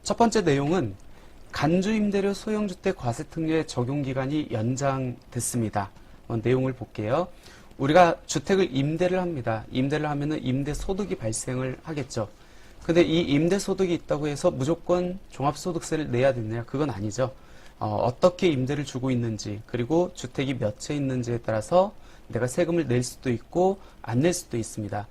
첫 번째 내용은 간주임대료 소형주택 과세특례 적용기간이 연장됐습니다. 내용을 볼게요. 우리가 주택을 임대를 합니다. 임대를 하면은 임대소득이 발생을 하겠죠. 근데 이 임대소득이 있다고 해서 무조건 종합소득세를 내야 되느냐? 그건 아니죠. 어떻게 임대를 주고 있는지, 그리고 주택이 몇 채 있는지에 따라서 내가 세금을 낼 수도 있고 안 낼 수도 있습니다.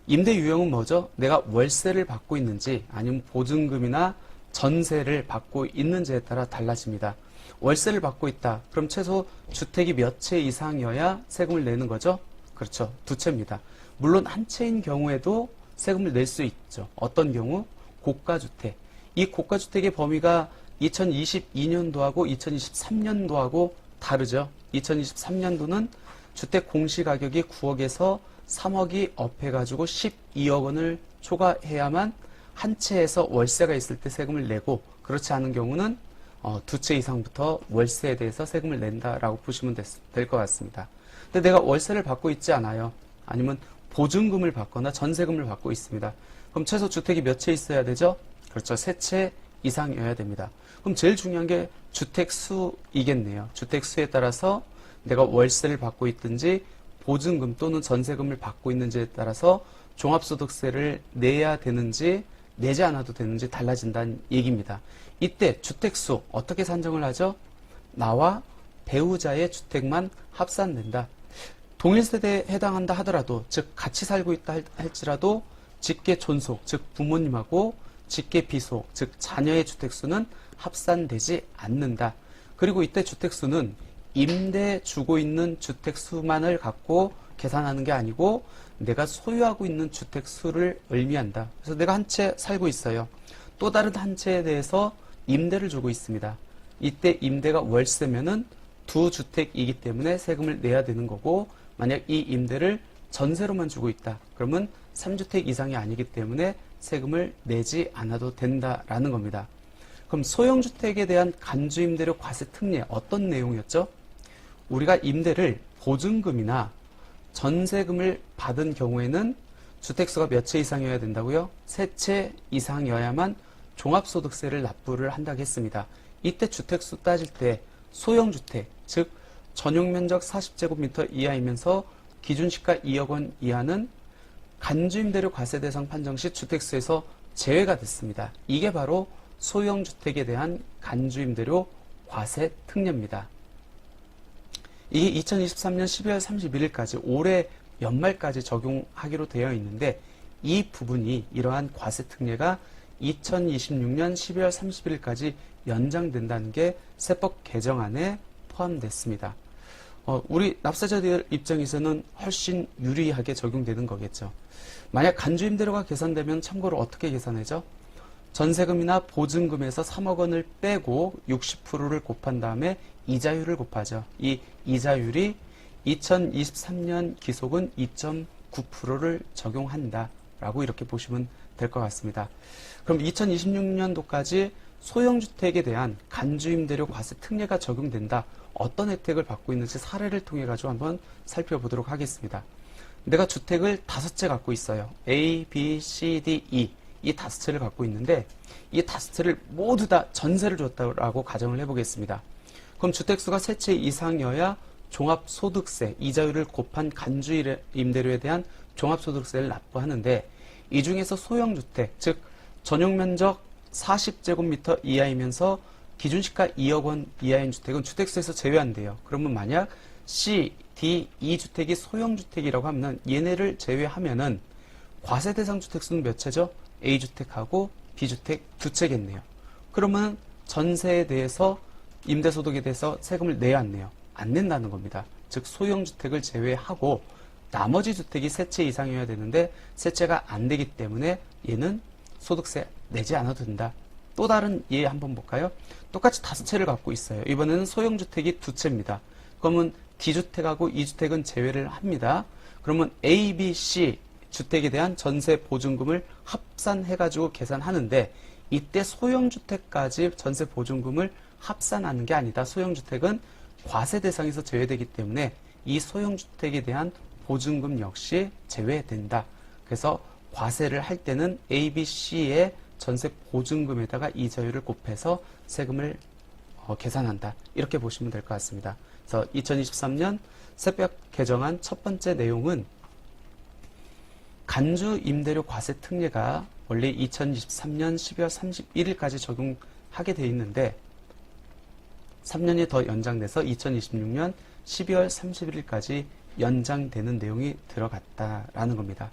임대 유형은 뭐죠? 내가 월세를 받고 있는지 아니면 보증금이나 전세를 받고 있는지에 따라 달라집니다. 월세를 받고 있다. 그럼 최소 주택이 몇 채 이상이어야 세금을 내는 거죠? 그렇죠. 두 채입니다. 물론 한 채인 경우에도 세금을 낼 수 있죠. 어떤 경우? 고가주택. 이 고가주택의 범위가 2022년도하고 2023년도하고 다르죠. 2023년도는 주택 공시가격이 9억에서 3억이 업해가지고 12억 원을 초과해야만 한 채에서 월세가 있을 때 세금을 내고, 그렇지 않은 경우는 두 채 이상부터 월세에 대해서 세금을 낸다라고 보시면 될 것 같습니다. 근데 내가 월세를 받고 있지 않아요. 아니면 보증금을 받거나 전세금을 받고 있습니다. 그럼 최소 주택이 몇 채 있어야 되죠? 그렇죠. 세 채 이상이어야 됩니다. 그럼 제일 중요한 게 주택수이겠네요. 주택수에 따라서 내가 월세를 받고 있든지 보증금 또는 전세금을 받고 있는지에 따라서 종합소득세를 내야 되는지 내지 않아도 되는지 달라진다는 얘기입니다. 이때 주택수 어떻게 산정을 하죠? 나와 배우자의 주택만 합산된다. 동일 세대에 해당한다 하더라도, 즉 같이 살고 있다 할지라도 직계 존속, 즉 부모님하고 직계 비속, 즉 자녀의 주택수는 합산되지 않는다. 그리고 이때 주택수는 임대 주고 있는 주택수만을 갖고 계산하는 게 아니고 내가 소유하고 있는 주택수를 의미한다. 그래서 내가 한 채 살고 있어요. 또 다른 한 채에 대해서 임대를 주고 있습니다. 이때 임대가 월세면은 두 주택이기 때문에 세금을 내야 되는 거고, 만약 이 임대를 전세로만 주고 있다. 그러면 3주택 이상이 아니기 때문에 세금을 내지 않아도 된다라는 겁니다. 그럼 소형주택에 대한 간주임대료 과세 특례 어떤 내용이었죠? 우리가 임대를 보증금이나 전세금을 받은 경우에는 주택수가 몇 채 이상이어야 된다고요? 세 채 이상이어야만 종합소득세를 납부를 한다고 했습니다. 이때 주택수 따질 때 소형주택, 즉 전용면적 40제곱미터 이하이면서 기준시가 2억 원 이하는 간주임대료 과세 대상 판정 시 주택수에서 제외가 됐습니다. 이게 바로 소형주택에 대한 간주임대료 과세 특례입니다. 이게 2023년 12월 31일까지 올해 연말까지 적용하기로 되어 있는데, 이 부분이 이러한 과세 특례가 2026년 12월 31일까지 연장된다는 게 세법 개정안에 포함됐습니다. 우리 납세자들 입장에서는 훨씬 유리하게 적용되는 거겠죠. 만약 간주임대료가 계산되면 참고로 어떻게 계산하죠? 전세금이나 보증금에서 3억 원을 빼고 60%를 곱한 다음에 이자율을 곱하죠. 이 이자율이 2023년 기속은 2.9%를 적용한다라고 이렇게 보시면 될 것 같습니다. 그럼 2026년도까지 소형주택에 대한 간주임대료 과세 특례가 적용된다. 어떤 혜택을 받고 있는지 사례를 통해 가지고 한번 살펴보도록 하겠습니다. 내가 주택을 5채 갖고 있어요. A, B, C, D, E. 이 5채를 갖고 있는데 이 5채를 모두 다 전세를 줬다고 가정을 해보겠습니다. 그럼 주택수가 3채 이상이어야 종합소득세, 이자율을 곱한 간주임대료에 대한 종합소득세를 납부하는데, 이 중에서 소형주택, 즉 전용면적 40제곱미터 이하이면서 기준시가 2억 원 이하인 주택은 주택수에서 제외한대요. 그러면 만약 C, D, E 주택이 소형주택이라고 하면 얘네를 제외하면은 과세 대상 주택수는 몇 채죠? A주택하고 B주택 두 채겠네요. 그러면 전세에 대해서, 임대소득에 대해서 세금을 내야 안 내요? 안 낸다는 겁니다. 즉 소형주택을 제외하고 나머지 주택이 3채 이상이어야 되는데 3채가 안 되기 때문에 얘는 소득세 내지 않아도 된다. 또 다른 예 한번 볼까요? 똑같이 5채를 갖고 있어요. 이번에는 소형주택이 2채입니다. 그러면 D주택하고 E주택은 제외를 합니다. 그러면 A, B, C 주택에 대한 전세 보증금을 합산해가지고 계산하는데, 이때 소형주택까지 전세 보증금을 합산하는 게 아니다. 소형주택은 과세 대상에서 제외되기 때문에 이 소형주택에 대한 보증금 역시 제외된다. 그래서 과세를 할 때는 A, B, C의 전세 보증금에다가 이자율을 곱해서 세금을 계산한다. 이렇게 보시면 될 것 같습니다. 그래서 2023년 세법 개정안 첫 번째 내용은 간주 임대료 과세 특례가 원래 2023년 12월 31일까지 적용하게 돼 있는데 3년이 더 연장돼서 2026년 12월 31일까지 연장되는 내용이 들어갔다라는 겁니다.